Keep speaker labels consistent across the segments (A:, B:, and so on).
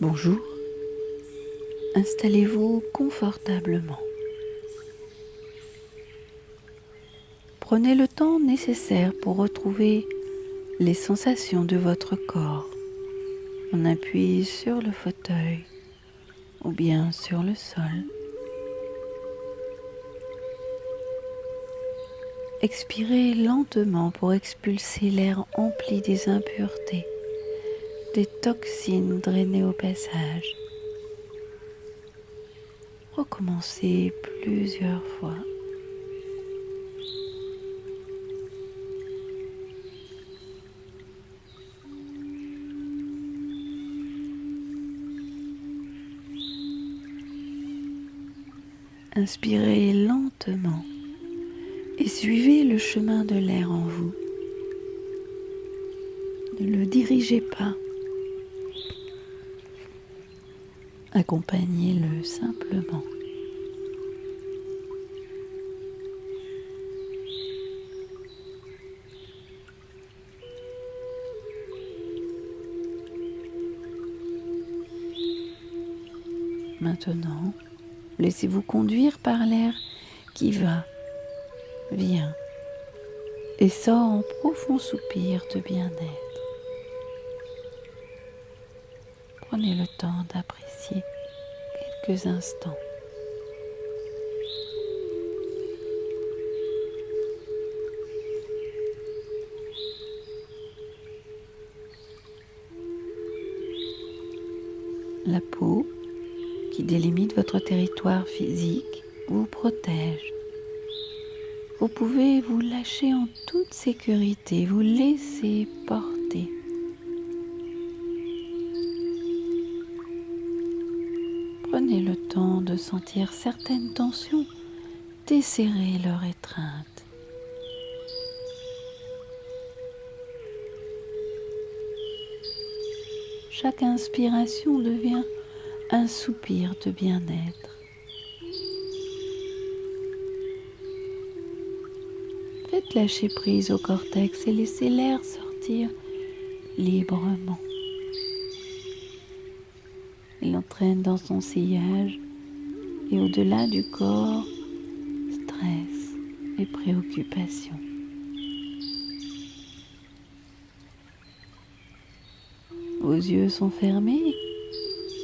A: Bonjour, installez-vous confortablement. Prenez le temps nécessaire pour retrouver les sensations de votre corps. On appuie sur le fauteuil ou bien sur le sol. Expirez lentement pour expulser l'air empli des impuretés, des toxines drainées au passage. Recommencez plusieurs fois. Inspirez lentement et suivez le chemin de l'air en vous. Ne le dirigez pas. Accompagnez-le simplement. Maintenant, laissez-vous conduire par l'air qui va, vient et sort en profond soupir de bien-être. Prenez le temps d'apprécier quelques instants. La peau qui délimite votre territoire physique vous protège. Vous pouvez vous lâcher en toute sécurité, vous laisser porter. Prenez le temps de sentir certaines tensions desserrer leur étreinte. Chaque inspiration devient un soupir de bien-être. Faites lâcher prise au cortex et laissez l'air sortir librement. Il entraîne dans son sillage et au-delà du corps, stress et préoccupations. Vos yeux sont fermés,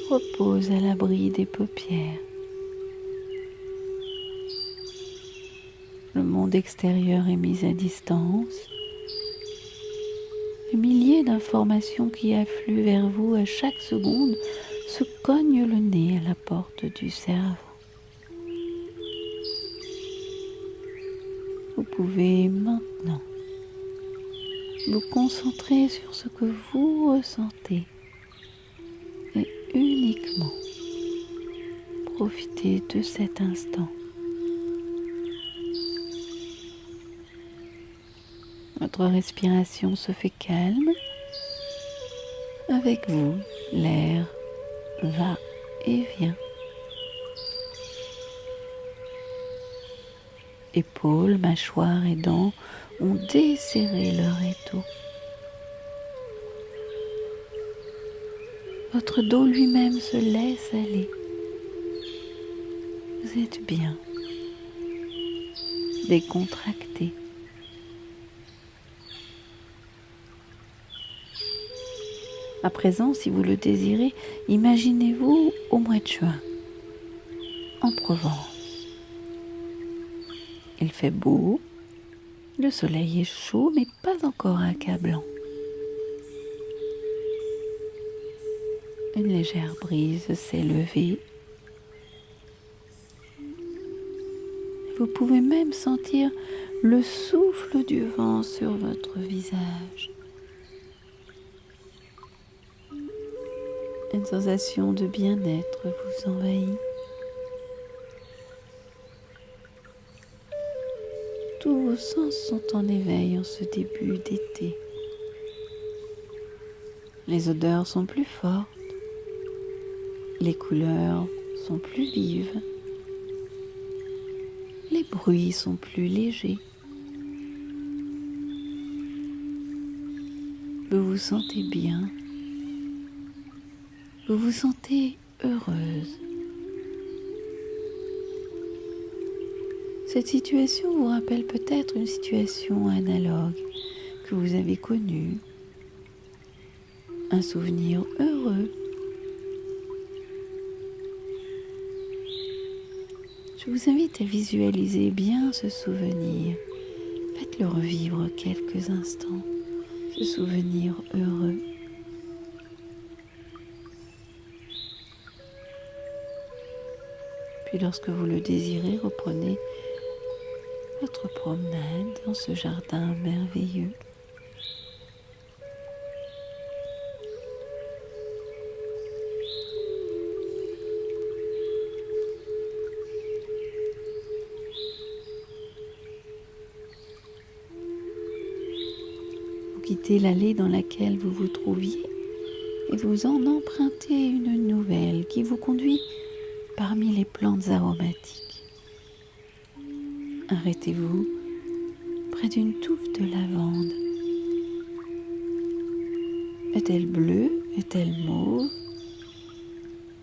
A: reposent à l'abri des paupières. Le monde extérieur est mis à distance. Des milliers d'informations qui affluent vers vous à chaque seconde se cognent le nez à la porte du cerveau. Vous pouvez maintenant vous concentrer sur ce que vous ressentez et uniquement profiter de cet instant. Votre respiration se fait calme. Avec vous, l'air va et vient. Épaules, mâchoires et dents ont desserré leur étau. Votre dos lui-même se laisse aller. Vous êtes bien, décontracté. À présent, si vous le désirez, imaginez-vous au mois de juin, en Provence. Il fait beau, le soleil est chaud, mais pas encore accablant. Une légère brise s'est levée. Vous pouvez même sentir le souffle du vent sur votre visage. Une sensation de bien-être vous envahit. Tous vos sens sont en éveil en ce début d'été. Les odeurs sont plus fortes, les couleurs sont plus vives, les bruits sont plus légers. Vous vous sentez bien, vous vous sentez heureuse. Cette situation vous rappelle peut-être une situation analogue que vous avez connue, un souvenir heureux. Je vous invite à visualiser bien ce souvenir. Faites-le revivre quelques instants, ce souvenir heureux. Puis lorsque vous le désirez, reprenez votre promenade dans ce jardin merveilleux. Vous quittez l'allée dans laquelle vous vous trouviez et vous en empruntez une nouvelle qui vous conduit parmi les plantes aromatiques. Arrêtez-vous près d'une touffe de lavande. Est-elle bleue? Est-elle mauve?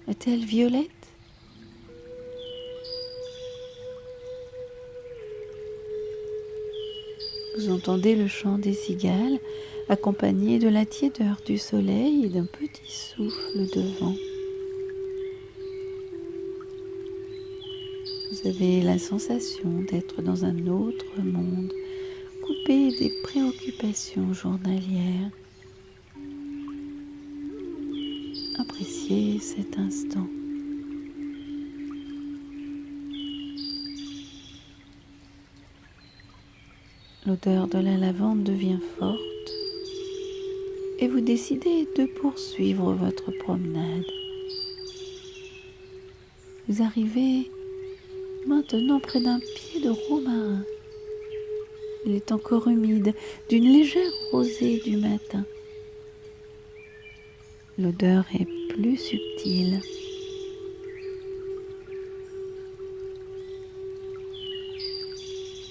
A: Est-elle violette? Vous entendez le chant des cigales accompagné de la tiédeur du soleil et d'un petit souffle de vent. Vous avez la sensation d'être dans un autre monde, coupé des préoccupations journalières. Appréciez cet instant. L'odeur de la lavande devient forte et vous décidez de poursuivre votre promenade. Vous arrivez maintenant près d'un pied de romarin. Il est encore humide, d'une légère rosée du matin. L'odeur est plus subtile.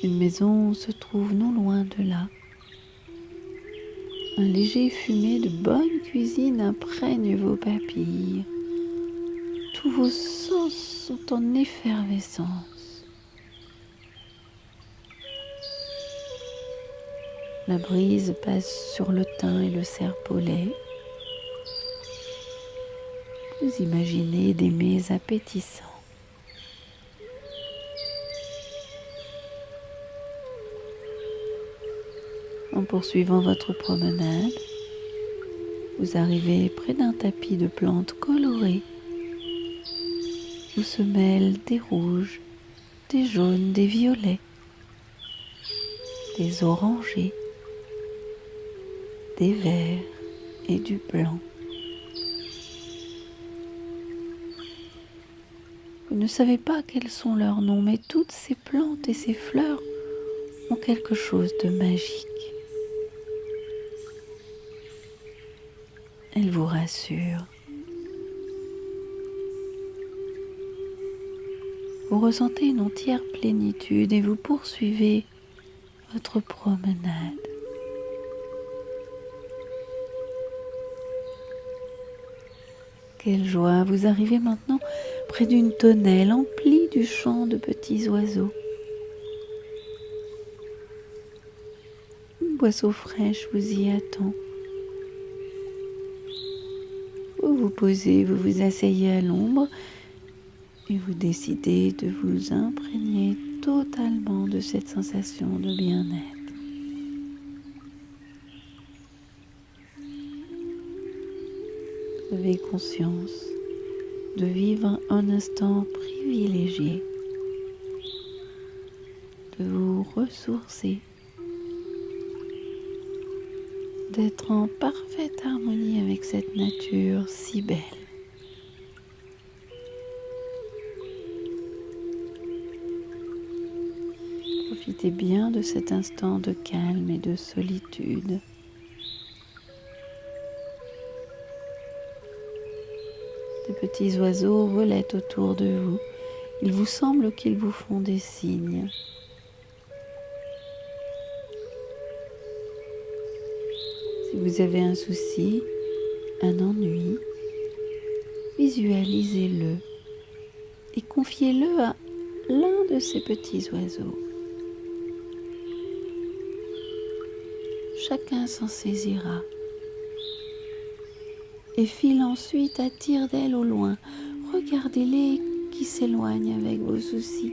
A: Une maison se trouve non loin de là. Un léger fumet de bonne cuisine imprègne vos papilles. Tous vos sens sont en effervescence. La brise passe sur le thym et le serpolet. Vous imaginez des mets appétissants. En poursuivant votre promenade, vous arrivez près d'un tapis de plantes colorées où se mêlent des rouges, des jaunes, des violets, des orangés, des verts et du blanc. Vous ne savez pas quels sont leurs noms, mais toutes ces plantes et ces fleurs ont quelque chose de magique. Elles vous rassurent. Vous ressentez une entière plénitude et vous poursuivez votre promenade. Quelle joie! Vous arrivez maintenant près d'une tonnelle emplie du chant de petits oiseaux. Une boisseau fraîche vous y attend. Vous vous posez, vous vous asseyez à l'ombre et vous décidez de vous imprégner totalement de cette sensation de bien-être. Vous avez conscience de vivre un instant privilégié, de vous ressourcer, d'être en parfaite harmonie avec cette nature si belle. Profitez bien de cet instant de calme et de solitude. Des petits oiseaux volent autour de vous. Il vous semble qu'ils vous font des signes. Si vous avez un souci, un ennui, Visualisez-le et confiez-le à l'un de ces petits oiseaux. Chacun s'en saisira et file ensuite à tire-d'aile au loin. Regardez-les qui s'éloignent avec vos soucis,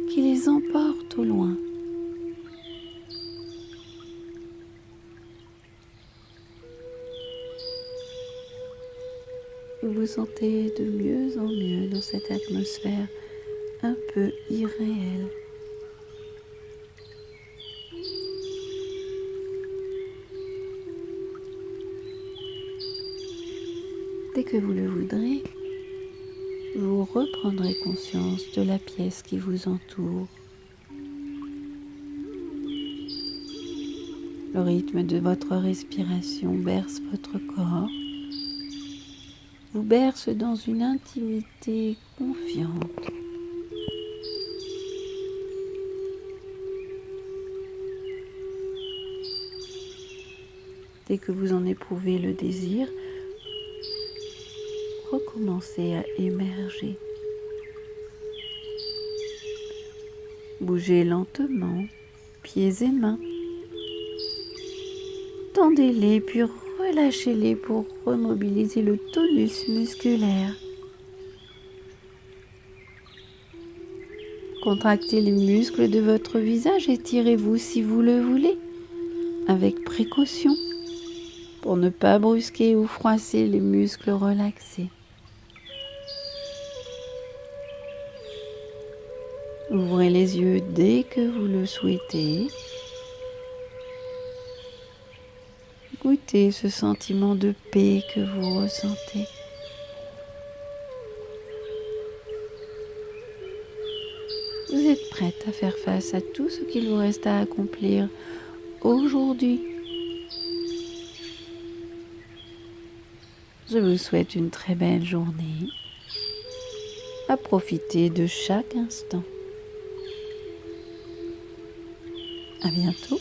A: qui les emportent au loin. Vous vous sentez de mieux en mieux dans cette atmosphère un peu irréelle. Dès que vous le voudrez, vous reprendrez conscience de la pièce qui vous entoure. Le rythme de votre respiration berce votre corps, vous berce dans une intimité confiante. Dès que vous en éprouvez le désir, recommencez à émerger. Bougez lentement, pieds et mains. Tendez-les puis relâchez-les pour remobiliser le tonus musculaire. Contractez les muscles de votre visage et tirez-vous si vous le voulez, avec précaution, pour ne pas brusquer ou froisser les muscles relaxés. Ouvrez les yeux dès que vous le souhaitez. Goûtez ce sentiment de paix que vous ressentez. Vous êtes prête à faire face à tout ce qu'il vous reste à accomplir aujourd'hui. Je vous souhaite une très belle journée. À profiter de chaque instant. À bientôt.